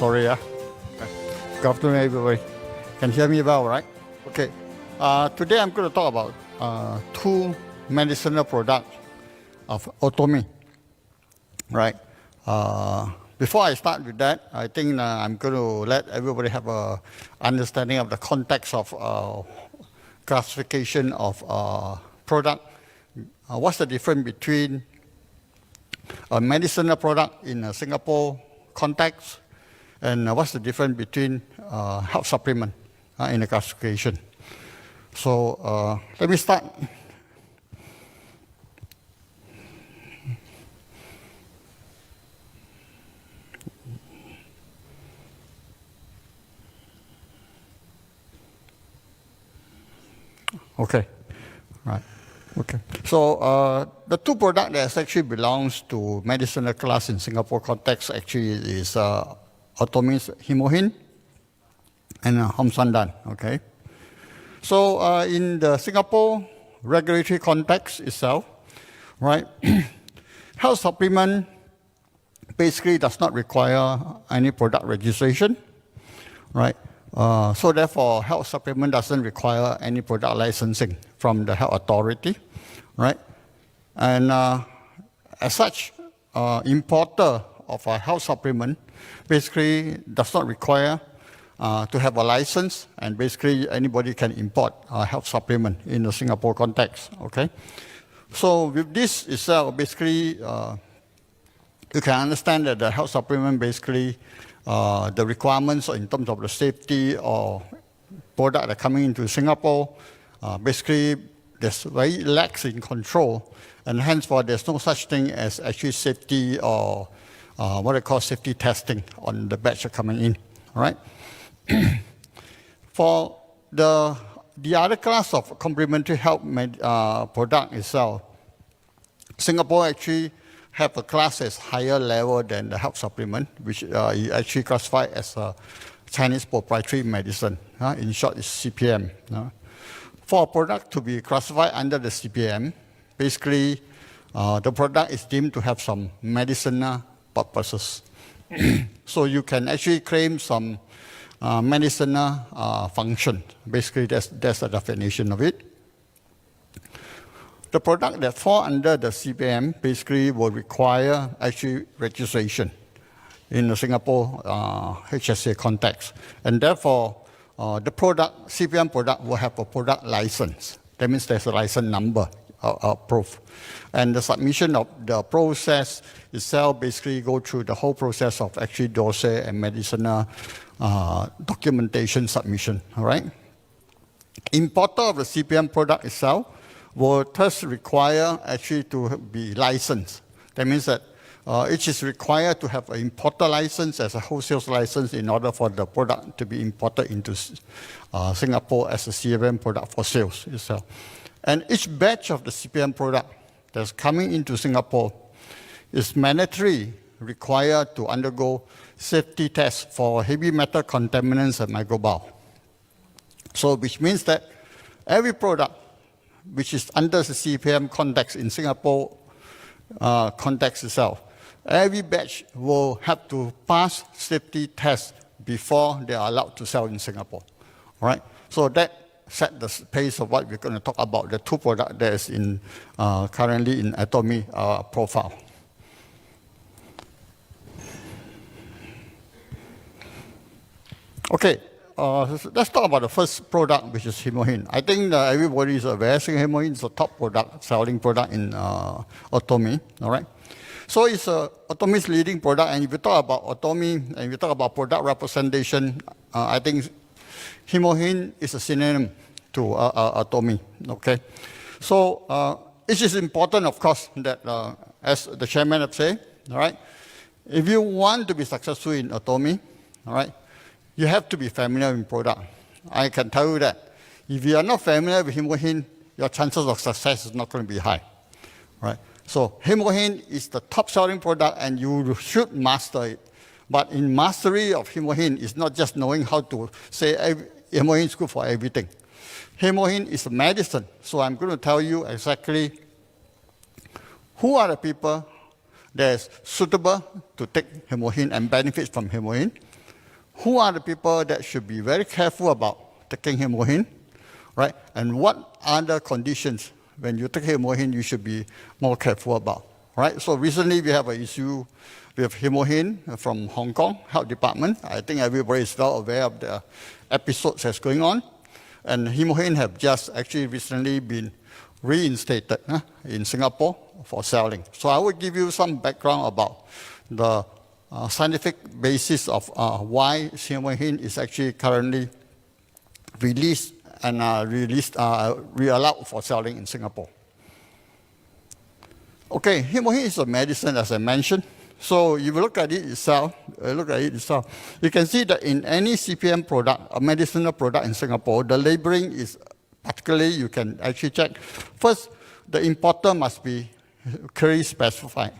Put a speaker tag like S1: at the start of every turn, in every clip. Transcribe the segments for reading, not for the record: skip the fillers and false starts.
S1: Sorry, yeah. Okay. Good afternoon, everybody. Can hear me well, right? Okay. Today I'm going to talk about two medicinal products of Atomy, right? Before I start with that, I think I'm going to let everybody have a understanding of the context of classification of product. What's the difference between a medicinal product in a Singapore context, and what's the difference between health supplement in the classification? So let me start. Okay, right. Okay, so the two products that actually belongs to medicinal class in Singapore context actually is Atomy's HemoHIM and Hongsamdan. Okay, so in the Singapore regulatory context itself, right, health supplement basically does not require any product registration, right? So therefore, health supplement doesn't require any product licensing from the health authority, right? And as such, importer of a health supplement basically does not require to have a license, and basically anybody can import a health supplement in the Singapore context, okay? So with this itself, basically, you can understand that the health supplement basically the requirements in terms of the safety or product that are coming into Singapore, basically there's very lax in control, and henceforth there's no such thing as actually safety or what I call safety testing on the batch that are coming in, all right? For the other class of complementary health product itself, Singapore actually have a class that's higher level than the health supplement, which is actually classified as a Chinese proprietary medicine. In short, it's CPM. For a product to be classified under the CPM, basically the product is deemed to have some medicinal purposes. So you can actually claim some medicinal function. Basically, that's the definition of it. The product that fall under the CPM basically will require actually registration in the Singapore HSA context. And therefore, the product, CPM product will have a product license. That means there's a license number proof. And the submission of the process itself basically go through the whole process of actually dossier and medicinal documentation submission, all right? Importer of the CPM product itself will thus require actually to be licensed. That means that it is required to have an importer license as a wholesale license in order for the product to be imported into Singapore as a CPM product for sales itself. And each batch of the CPM product that's coming into Singapore is mandatory required to undergo safety tests for heavy metal contaminants and microbial. So which means that every product which is under the CPM context in Singapore context itself, every batch will have to pass safety tests before they are allowed to sell in Singapore. All right? So that set the pace of what we're going to talk about, the two products that is in currently in Atomy profile. Okay. Let's talk about the first product, which is HemoHIM. I think everybody is aware HemoHIM is the top product, selling product in Atomy, all right? So it's Atomy's leading product, and if you talk about Atomy, and you talk about product representation, I think HemoHIM is a synonym to Atomy, okay? So it is important, of course, that as the chairman have said, all right, if you want to be successful in Atomy, all right, you have to be familiar with product. I can tell you that. If you are not familiar with HemoHIM, your chances of success is not going to be high, right? So HemoHIM is the top selling product, and you should master it. But in mastery of HemoHIM, it's not just knowing how to say HemoHIM is good for everything. HemoHIM is a medicine, so I'm going to tell you exactly who are the people that is suitable to take HemoHIM and benefit from HemoHIM, who are the people that should be very careful about taking HemoHIM, right? And what other conditions when you take HemoHIM you should be more careful about, right? So recently we have an issue with HemoHIM from Hong Kong Health Department. I think everybody is well aware of the episodes that's going on. And HemoHIM have just actually recently been reinstated in Singapore for selling. So I will give you some background about the scientific basis of why HemoHIM is actually currently released and re-allowed for selling in Singapore. Okay, HemoHIM is a medicine, as I mentioned. So if you look at it itself, you can see that in any CPM product, a medicinal product in Singapore, the labeling is particularly, you can actually check. First, the importer must be clearly specified.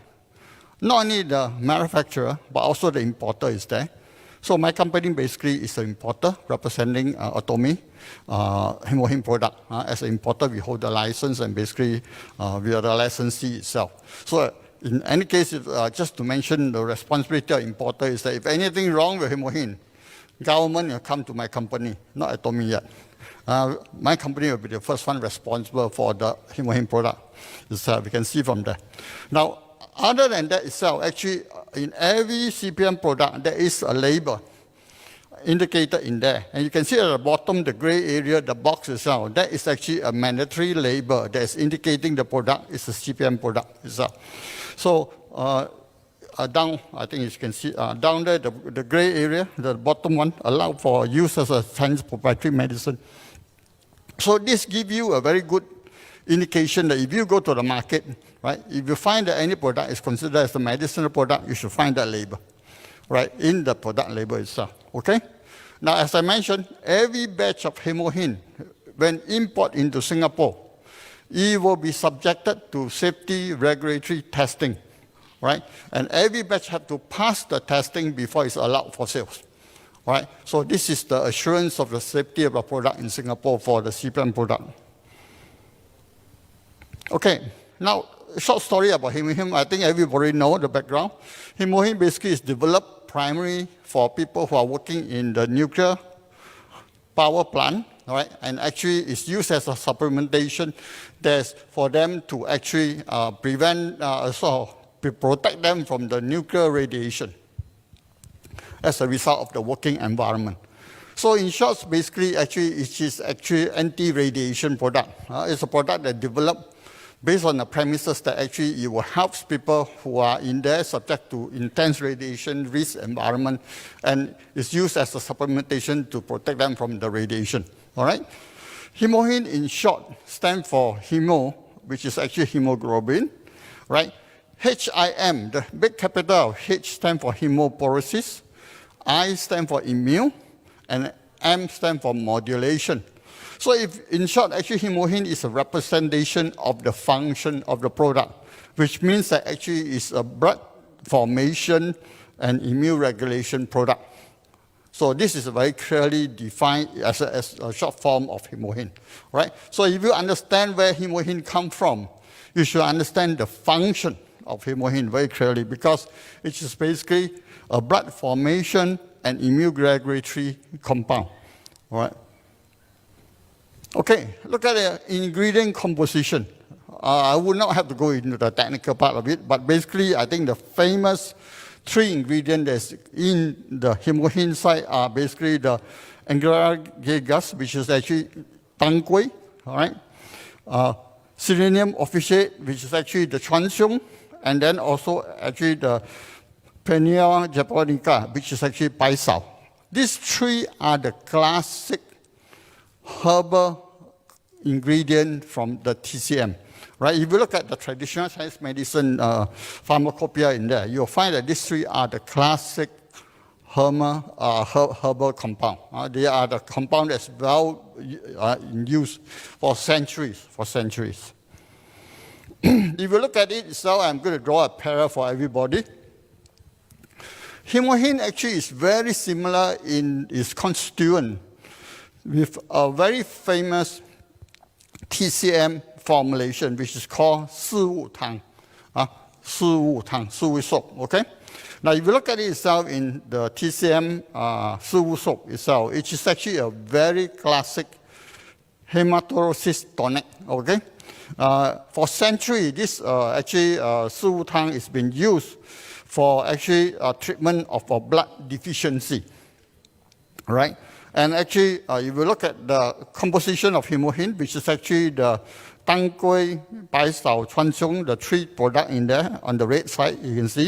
S1: Not only the manufacturer, but also the importer is there. So my company basically is an importer representing Atomy HemoHIM product. As an importer, we hold the license and basically we are the licensee itself. So in any case, just to mention the responsibility of importer is that if anything wrong with HemoHIM, government will come to my company, not Atomy yet. My company will be the first one responsible for the HemoHIM product. We can see from there. Now, other than that itself, actually, in every CPM product, there is a label indicated in there. And you can see at the bottom, the gray area, the box itself, that is actually a mandatory label that is indicating the product is a CPM product itself. So down, I think you can see, down there, the gray area, the bottom one, allowed for use as a science proprietary medicine. So this gives you a very good indication that if you go to the market, right, if you find that any product is considered as a medicinal product, you should find that label, right, in the product label itself, okay? Now, as I mentioned, every batch of HemoHIM, when imported into Singapore, it will be subjected to safety regulatory testing, right? And every batch has to pass the testing before it's allowed for sales, right? So this is the assurance of the safety of the product in Singapore for the CPM product. Okay, now, a short story about HemoHIM. I think everybody knows the background. HemoHIM basically is developed primarily for people who are working in the nuclear power plant, right? And actually it's used as a supplementation that's for them to actually protect them from the nuclear radiation as a result of the working environment. So in short, basically, actually, it is actually anti-radiation product. It's a product that developed based on the premises that actually it will help people who are in there subject to intense radiation risk environment, and is used as a supplementation to protect them from the radiation, all right? HemoHIM in short stands for HEMO, which is actually hemoglobin, right? HIM, the big capital of H stands for hemoporosis, I stands for immune, and M stands for modulation. So if, in short, actually HemoHIM is a representation of the function of the product, which means that actually it's a blood formation and immune regulation product. So this is very clearly defined as a short form of HemoHIM, right? So if you understand where HemoHIM comes from, you should understand the function of HemoHIM very clearly, because it is basically a blood formation and immune regulatory compound, all right? Okay, look at the ingredient composition. I would not have to go into the technical part of it, but basically I think the famous 3 ingredients that's in the HemoHIM side are basically the agaricus, which is actually tang gui, all right? Selenium officinae, which is actually the chuan-xiong, and then also actually the Peonia japonica, which is actually bai sao. These 3 are the classic herbal ingredient from the TCM, right? If you look at the traditional Chinese medicine pharmacopoeia in there, you'll find that these 3 are the classic herbal compound. They are the compound that's well in use for centuries, If you look at it itself, I'm going to draw a parallel for everybody. HemoHIM actually is very similar in its constituent with a very famous TCM formulation, which is called 四物汤, 四物汤, 四味 soap, okay? Now, if you look at it itself in the TCM Suwu soap itself, it is actually a very classic hematorosis tonic, okay? For centuries, this Suwu Tang has been used for actually treatment of a blood deficiency, right? And actually, if you look at the composition of HemoHIM, which is actually the Tang Gui, Bai Sao, Chuan Xiong, the three products in there on the red side, you can see.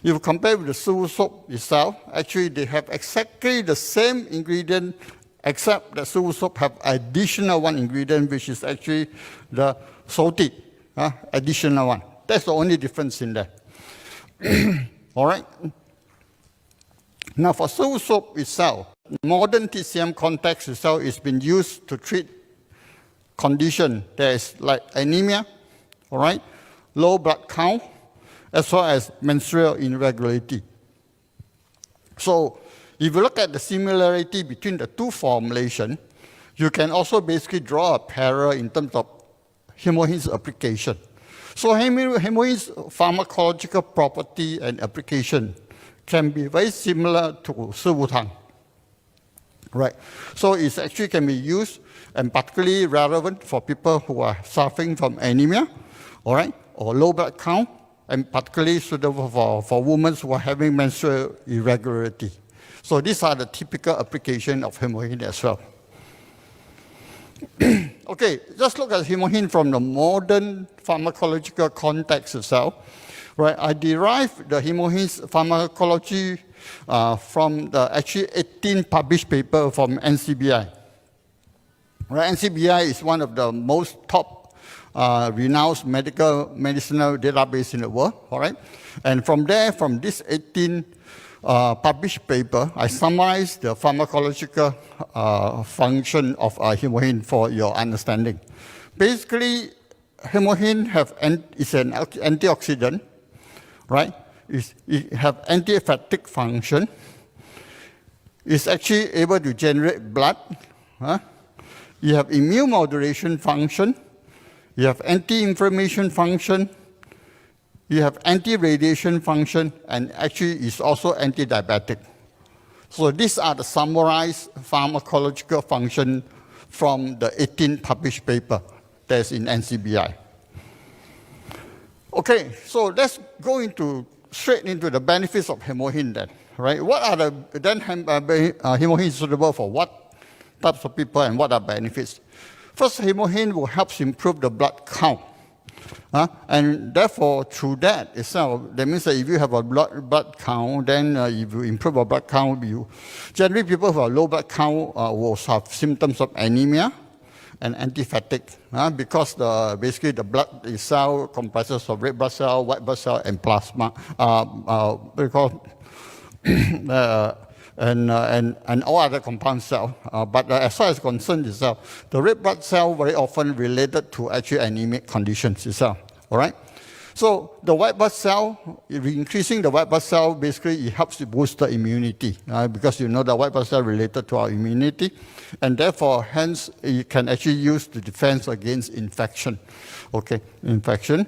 S1: If you compare with the Suwu soap itself, actually they have exactly the same ingredient, except the Suwu soap have additional one ingredient, which is actually the salty, additional one. That's the only difference in there. All right. Now for Suwu soap itself, modern TCM context itself is been used to treat condition that is like anemia, all right, low blood count, as well as menstrual irregularity. So if you look at the similarity between the two formulations, you can also basically draw a parallel in terms of HemoHIM's application. So HemoHIM's pharmacological property and application can be very similar to Suwu Tang. Right, so it actually can be used and particularly relevant for people who are suffering from anemia, all right, or low blood count, and particularly suitable for women who are having menstrual irregularity. So these are the typical application of HemoHIM as well. Okay, just look at HemoHIM from the modern pharmacological context itself. Right, I derived the HemoHIM's pharmacology from the actually 18 published paper from NCBI. Right, NCBI is one of the most top renowned medicinal database in the world. All right, and from there, from this 18 published paper, I summarized the pharmacological function of HemoHIM for your understanding. Basically, HemoHIM is an antioxidant, right? It have anti-fatigue function. It's actually able to generate blood. You have immune modulation function. You have anti-inflammation function. You have anti-radiation function, and actually it's also anti-diabetic. So these are the summarized pharmacological function from the 18 published paper that's in NCBI. Okay, so let's go straight into the benefits of HemoHIM then, right? What are HemoHIM suitable for what types of people and what are benefits? First, HemoHIM will help improve the blood count. And therefore, through that itself, that means that if you have a blood count, then if you improve your blood count, generally people who have low blood count will have symptoms of anemia and anti-fatigue, because basically the blood itself comprises of red blood cell, white blood cell, and plasma, and all other compound cells. But as far as concerned itself, the red blood cell very often related to actually anemic conditions itself. All right. So the white blood cell, increasing the white blood cell, basically it helps to boost the immunity, because you know the white blood cell related to our immunity, and therefore, hence, it can actually use to defense against infection. Okay, infection.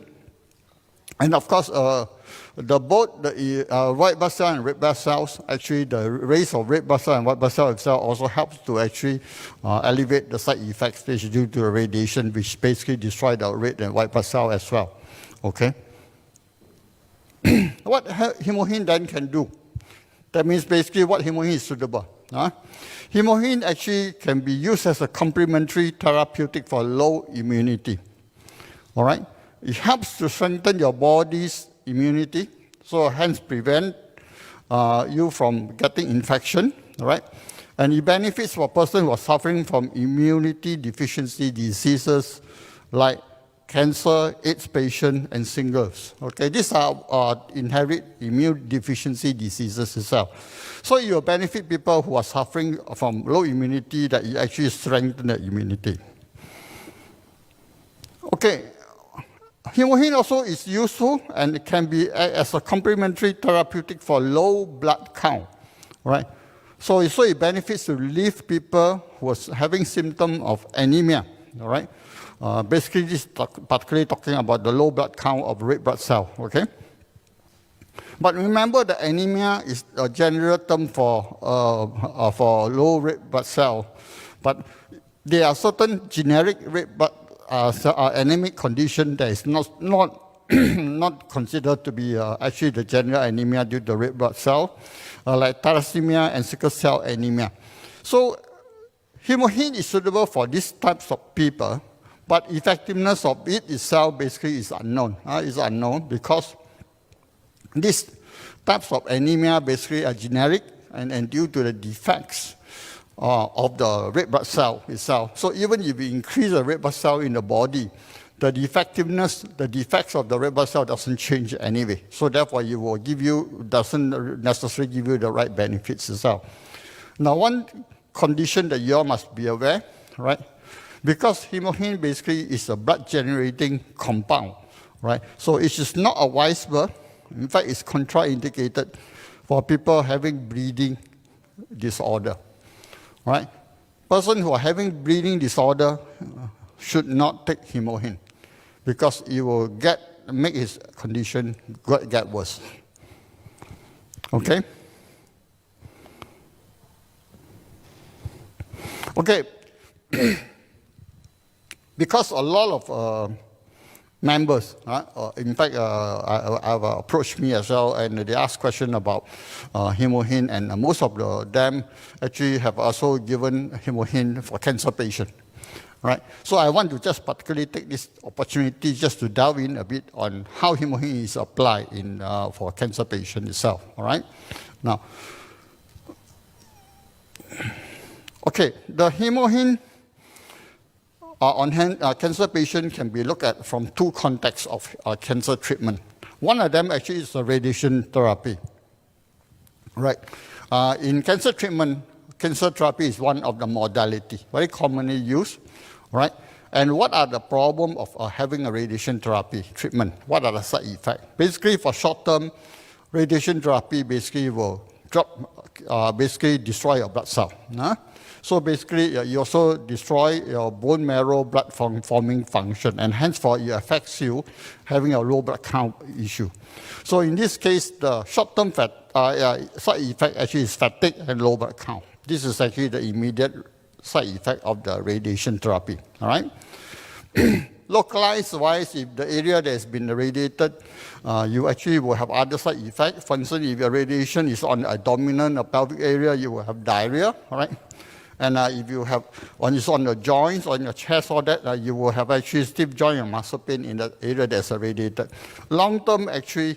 S1: And of course, both the white blood cell and red blood cells, actually the raise of red blood cell and white blood cell itself also helps to actually alleviate the side effects due to the radiation, which basically destroy the red and white blood cell as well. Okay. What HemoHIM then can do? That means basically what HemoHIM is suitable. HemoHIM actually can be used as a complementary therapeutic for low immunity. All right. It helps to strengthen your body's immunity, so hence prevent you from getting infection. All right. And it benefits for a person who are suffering from immunity deficiency diseases like cancer, AIDS patient, and singles. Okay, these are inherent immune deficiency diseases itself. So you will benefit people who are suffering from low immunity, that you actually strengthen the immunity. Okay, HemoHIM also is useful and it can be as a complementary therapeutic for low blood count, right? So it benefits to relieve people who are having symptoms of anemia, all right? Basically, this is particularly talking about the low blood count of red blood cell, okay? But remember, the anemia is a general term for low red blood cell. But there are certain generic red blood anemic condition that is not not considered to be actually the general anemia due to red blood cell, like thalassemia and sickle cell anemia. So HemoHIM is suitable for these types of people, but effectiveness of it itself basically is unknown. It's unknown because these types of anemia basically are generic and due to the defects of the red blood cell itself. So even if you increase the red blood cell in the body, the defects of the red blood cell doesn't change anyway. So therefore, doesn't necessarily give you the right benefits itself. Now, one condition that you all must be aware, right? Because HemoHIM basically is a blood-generating compound, right? So it is not advisable. In fact, it's contraindicated for people having bleeding disorder, right? Person who are having bleeding disorder should not take HemoHIM because it will make his condition get worse. Okay? Okay. Because a lot of members, in fact, have approached me as well, and they ask questions about HemoHIM, and most of them actually have also given HemoHIM for cancer patients. Right? So I want to just particularly take this opportunity just to delve in a bit on how HemoHIM is applied for cancer patient itself. All right? Now, okay, the HemoHIM on cancer patient can be looked at from two contexts of cancer treatment. One of them actually is the radiation therapy. Right? In cancer treatment, cancer therapy is one of the modalities, very commonly used. Right? And what are the problems of having a radiation therapy treatment? What are the side effects? Basically, for short-term, radiation therapy basically will basically destroy your blood cell. So basically, you also destroy your bone marrow blood forming function, and henceforth, it affects you having a low blood count issue. So in this case, the short-term side effect actually is fatigue and low blood count. This is actually the immediate side effect of the radiation therapy, all right? Localized-wise, if the area that has been irradiated, you actually will have other side effects. For instance, if your radiation is on the abdominal or pelvic area, you will have diarrhea, all right? And if you have, when it's on the joints, on your chest, all that, you will have actually stiff joint and muscle pain in the area that's irradiated. Long-term, actually,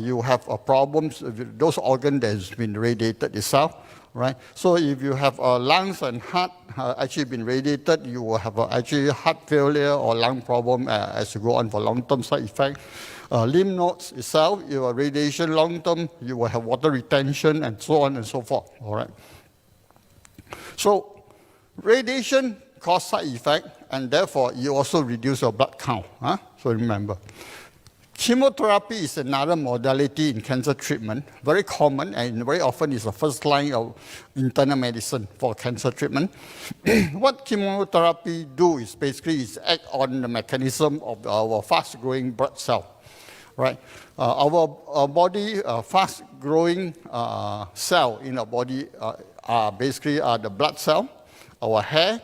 S1: you have problems with those organs that has been radiated itself. Right? So if you have lungs and heart actually been radiated, you will have actually heart failure or lung problem as you go on for long-term side effect. Lymph nodes itself, your radiation long-term, you will have water retention and so on and so forth. All right. So radiation causes side effect, and therefore you also reduce your blood count. So remember. Chemotherapy is another modality in cancer treatment, very common and very often is the first line of internal medicine for cancer treatment. What chemotherapy do is basically act on the mechanism of our fast-growing blood cell. Right? Our body fast-growing cell in our body are basically the blood cell, our hair,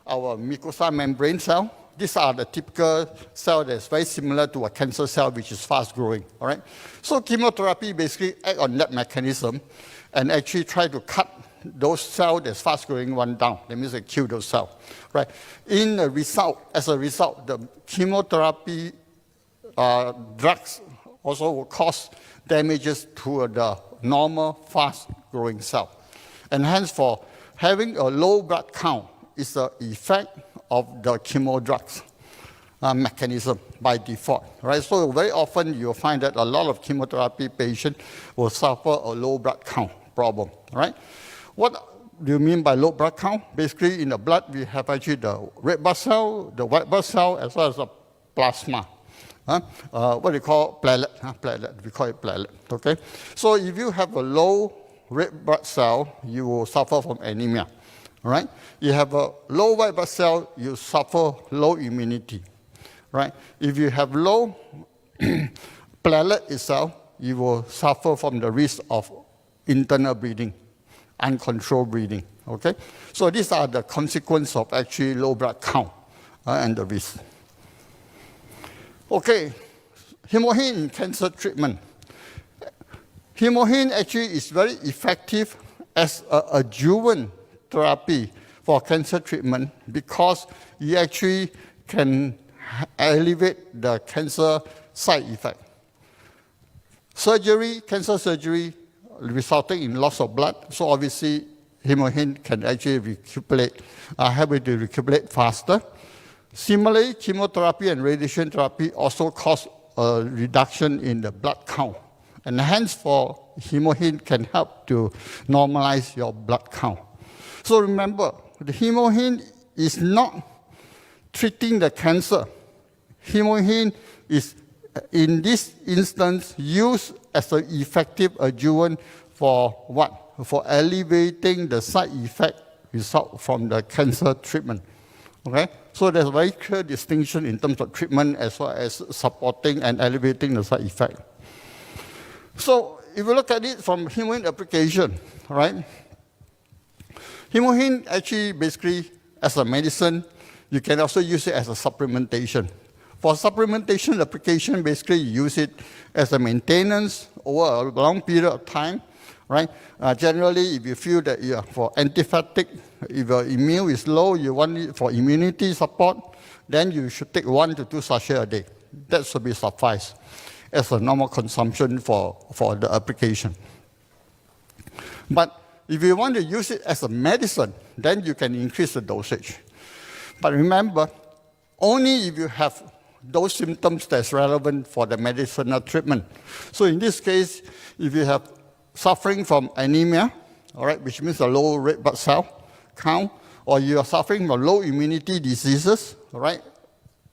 S1: our mucosa membrane cell. These are the typical cell that's very similar to a cancer cell, which is fast-growing, all right? So chemotherapy basically acts on that mechanism and actually try to cut those cells that's fast-growing one down. That means they kill those cells, right? As a result, the chemotherapy drugs also will cause damages to the normal fast-growing cell. And hence, for having a low blood count is the effect of the chemo drugs mechanism by default, right? So very often you'll find that a lot of chemotherapy patients will suffer a low blood count problem, right? What do you mean by low blood count? Basically, in the blood, we have actually the red blood cell, the white blood cell, as well as the plasma. What do you call platelet? Platelet, we call it platelet, okay? So if you have a low red blood cell, you will suffer from anemia. Right? You have a low white blood cell, you suffer low immunity. Right? If you have low platelet itself, you will suffer from the risk of internal bleeding, uncontrolled bleeding, okay? So these are the consequences of actually low blood count and the risk. Okay, HemoHIM in cancer treatment. HemoHIM actually is very effective as an adjuvant therapy for cancer treatment because it actually can elevate the cancer side effect. Surgery, cancer surgery, resulting in loss of blood, so obviously HemoHIM can actually help it to recuperate faster. Similarly, chemotherapy and radiation therapy also cause a reduction in the blood count. And hence, HemoHIM can help to normalize your blood count. So remember, the HemoHIM is not treating the cancer. HemoHIM is, in this instance, used as an effective adjuvant for what? For alleviating the side effect result from the cancer treatment. Okay? So there's a very clear distinction in terms of treatment as well as supporting and alleviating the side effect. So if you look at it from HemoHIM application, right? HemoHIM actually basically as a medicine, you can also use it as a supplementation. For supplementation application, basically you use it as a maintenance over a long period of time, right? Generally, if you feel that for antiphatic, if your immune is low, you want it for immunity support, then you should take 1 to 2 sachets a day. That should be suffice as a normal consumption for the application. But if you want to use it as a medicine, then you can increase the dosage. But remember, only if you have those symptoms that's relevant for the medicinal treatment. So in this case, if you have suffering from anemia, all right, which means a low red blood cell count, or you are suffering from low immunity diseases, all right,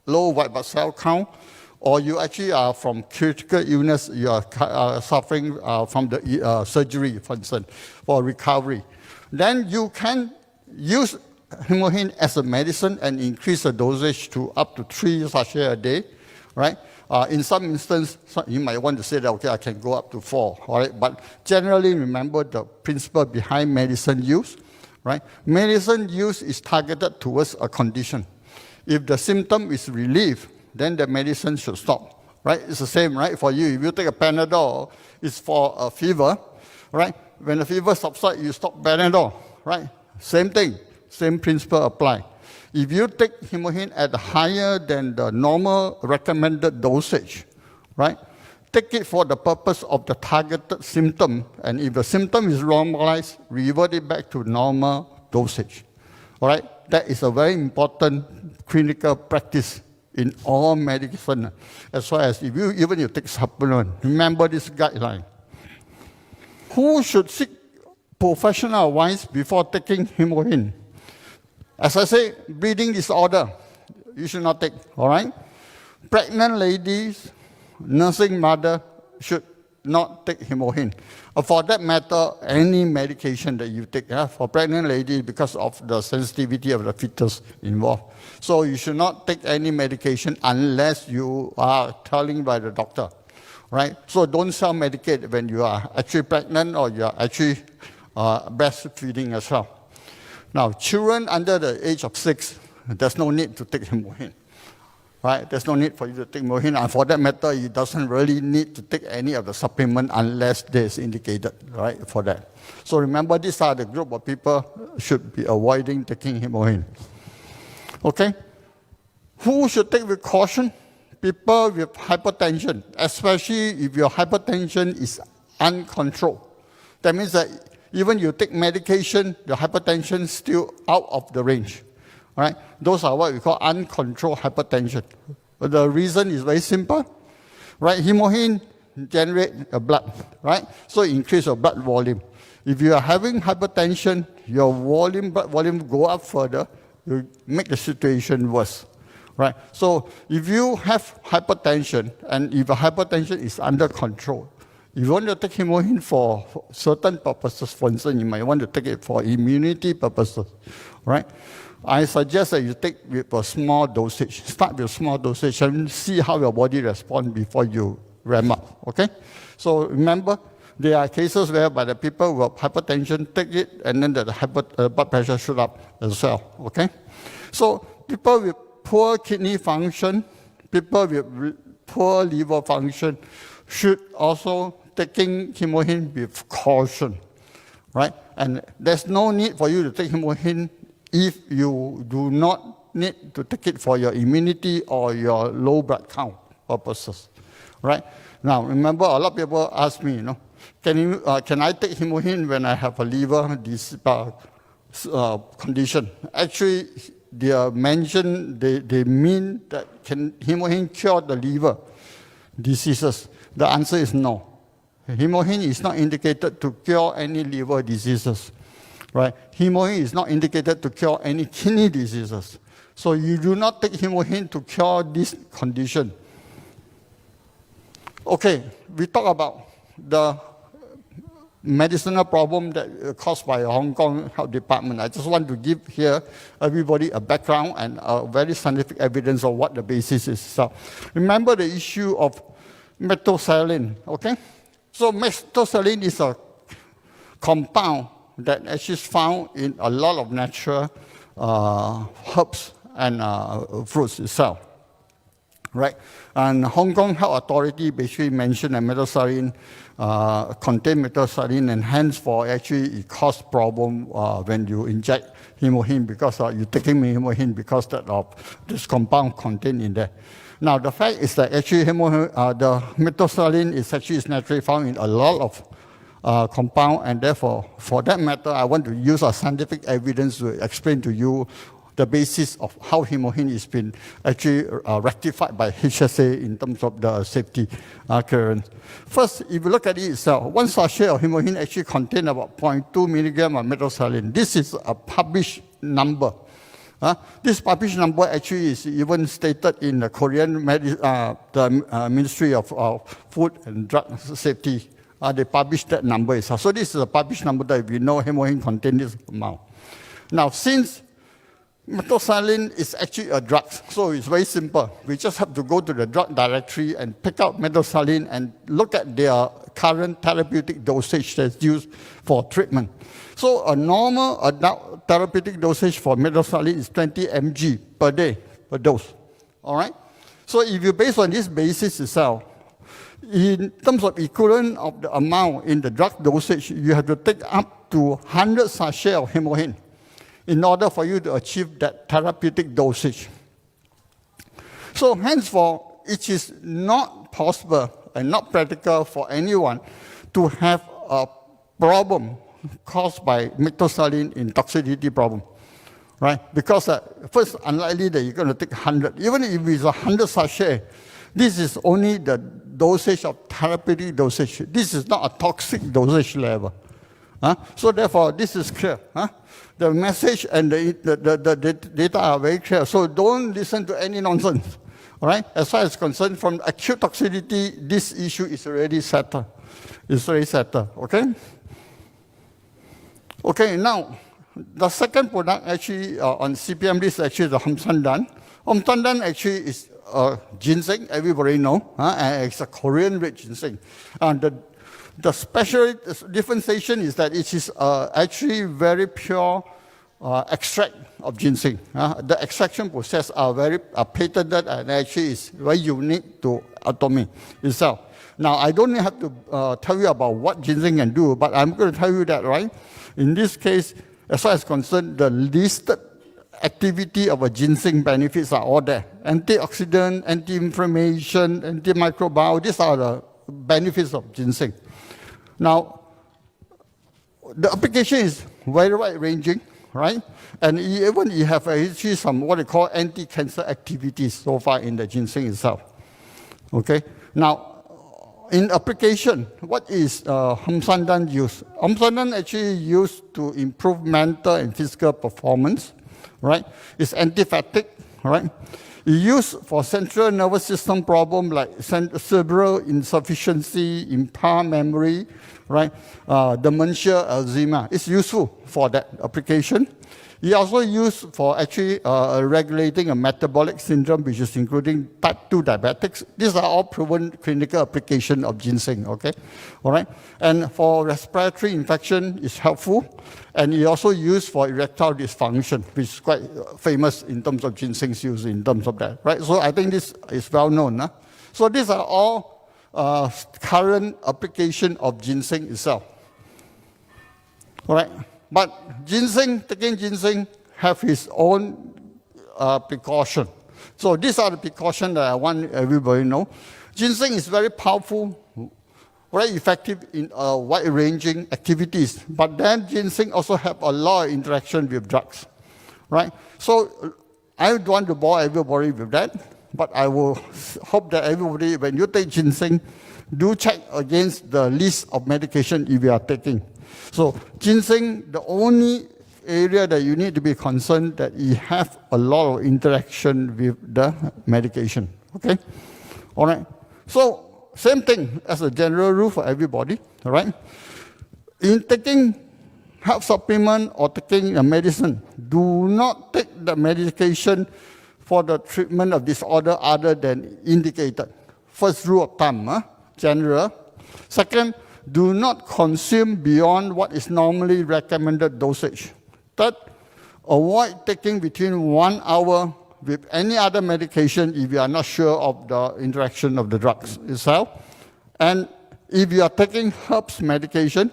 S1: low white blood cell count, or you actually are from critical illness, you are suffering from the surgery, for instance, for recovery, then you can use HemoHIM as a medicine and increase the dosage to up to 3 sachets a day, right? In some instances, you might want to say that, okay, I can go up to 4, all right? But generally, remember the principle behind medicine use, right? Medicine use is targeted towards a condition. If the symptom is relieved, then the medicine should stop, right? It's the same, right? For you, if you take a Panadol, it's for a fever, right? When the fever subsides, you stop Panadol, right? Same thing, same principle apply. If you take HemoHIM at higher than the normal recommended dosage, right? Take it for the purpose of the targeted symptom, and if the symptom is normalized, revert it back to normal dosage, all right? That is a very important clinical practice in all medicine, as well as if you take supplement. Remember this guideline. Who should seek professional advice before taking HemoHIM? As I say, bleeding disorder, you should not take, all right? Pregnant ladies, nursing mother should not take HemoHIM. For that matter, any medication that you take for pregnant ladies because of the sensitivity of the fetus involved. So you should not take any medication unless you are telling by the doctor, right? So don't self-medicate when you are actually pregnant or you are actually breastfeeding as well. Now, children under the age of 6, there's no need to take HemoHIM, right? There's no need for you to take HemoHIM, and for that matter, it doesn't really need to take any of the supplement unless there's indicated, right, for that. So remember, these are the group of people should be avoiding taking HemoHIM. Okay? Who should take with caution? People with hypertension, especially if your hypertension is uncontrolled. That means that even you take medication, the hypertension is still out of the range. Right? Those are what we call uncontrolled hypertension. But the reason is very simple. Right? HemoHIM generates blood. Right? So increase your blood volume. If you are having hypertension, your blood volume go up further, you make the situation worse. Right? So if you have hypertension, and if the hypertension is under control, if you want to take HemoHIM for certain purposes, for instance, you might want to take it for immunity purposes, right? I suggest that you take with a small dosage. Start with small dosage and see how your body responds before you ramp up, okay? So remember, there are cases whereby the people with hypertension take it and then the blood pressure shoot up as well, okay? So people with poor kidney function, people with poor liver function should also taking HemoHIM with caution, right? And there's no need for you to take HemoHIM if you do not need to take it for your immunity or your low blood count purposes, right? Now, remember, a lot of people ask me, can I take HemoHIM when I have a liver condition? Actually, they mean that can HemoHIM cure the liver diseases? The answer is no. HemoHIM is not indicated to cure any liver diseases, right? HemoHIM is not indicated to cure any kidney diseases. So you do not take HemoHIM to cure this condition. Okay, we talk about the medicinal problem that caused by Hong Kong Health Department. I just want to give here everybody a background and a very scientific evidence of what the basis is. So remember the issue of methicillin, okay? So methicillin is a compound that actually is found in a lot of natural herbs and fruits itself, right? And Hong Kong Health Authority basically mentioned that methicillin contain methicillin, and hence for actually it cause problem when you inject HemoHIM because you're taking HemoHIM because of this compound contained in there. Now the fact is that actually the methicillin is actually naturally found in a lot of compound, and therefore for that matter I want to use a scientific evidence to explain to you the basis of how HemoHIM has been actually rectified by HSA in terms of the safety clearance. First, if you look at it itself, one sachet of HemoHIM actually contains about 0.2 milligram of methicillin. This is a published number. This published number actually is even stated in the Korean Ministry of Food and Drug Safety. They published that number itself. So this is a published number that we know HemoHIM contains this amount. Now, since methicillin is actually a drug, so it's very simple. We just have to go to the drug directory and pick out methicillin and look at their current therapeutic dosage that's used for treatment. So a normal adult therapeutic dosage for methicillin is 20 mg per day per dose, all right? So if you base on this basis itself, in terms of equivalent of the amount in the drug dosage, you have to take up to 100 sachets of HemoHIM in order for you to achieve that therapeutic dosage. So henceforth, it is not possible and not practical for anyone to have a problem caused by methicillin in toxicity problem, right? Because first, unlikely that you're going to take 100. Even if it's 100 sachet, this is only the dosage of therapeutic dosage. This is not a toxic dosage level. So therefore, this is clear. The message and the data are very clear. So don't listen to any nonsense. All right? As far as concerned, from acute toxicity, this issue is already settled. It's already settled. Okay? Okay, now, the second product actually on CPM list is actually the Hongsamdan. Hongsamdan actually is ginseng, everybody know, and it's a Korean red ginseng. And the special differentiation is that it is actually very pure extract of ginseng. The extraction process are very patented and actually is very unique to Atomy itself. Now, I don't have to tell you about what ginseng can do, but I'm going to tell you that, right? In this case, as far as concerned, the listed activity of a ginseng benefits are all there. Antioxidant, anti-inflammation, antimicrobial, these are the benefits of ginseng. Now, the application is very wide-ranging, right? And even you have actually some what they call anti-cancer activities so far in the ginseng itself. Okay? Now, in application, what is Hongsamdan used? Hongsamdan actually used to improve mental and physical performance, right? It's anti-fatigue, right? It's used for central nervous system problem like cerebral insufficiency, impaired memory, right? Dementia, Alzheimer. It's useful for that application. It also used for actually regulating a metabolic syndrome, which is including type 2 diabetics. These are all proven clinical application of ginseng, okay? All right? And for respiratory infection, it's helpful. And it also used for erectile dysfunction, which is quite famous in terms of ginseng's use in terms of that, right? So I think this is well known. Huh? So these are all current application of ginseng itself. All right? But ginseng, taking ginseng, have its own precaution. So these are the precautions that I want everybody to know. Ginseng is very powerful, very effective in wide-ranging activities. But then ginseng also have a lot of interaction with drugs, right? So I don't want to bore everybody with that, but I will hope that everybody, when you take ginseng, do check against the list of medication if you are taking. So ginseng, the only area that you need to be concerned that you have a lot of interaction with the medication, okay? All right, so same thing as a general rule for everybody, all right? In taking health supplement or taking a medicine, do not take the medication for the treatment of disorder other than indicated. First rule of thumb, general. Second, do not consume beyond what is normally recommended dosage. Third, avoid taking between 1 hour with any other medication if you are not sure of the interaction of the drugs itself. And if you are taking herbs medication,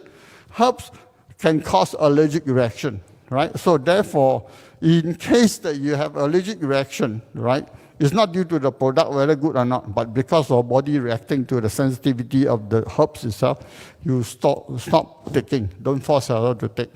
S1: herbs can cause allergic reaction, right? So therefore, in case that you have allergic reaction, right, it's not due to the product, whether good or not, but because of body reacting to the sensitivity of the herbs itself, you stop taking. Don't force yourself to take.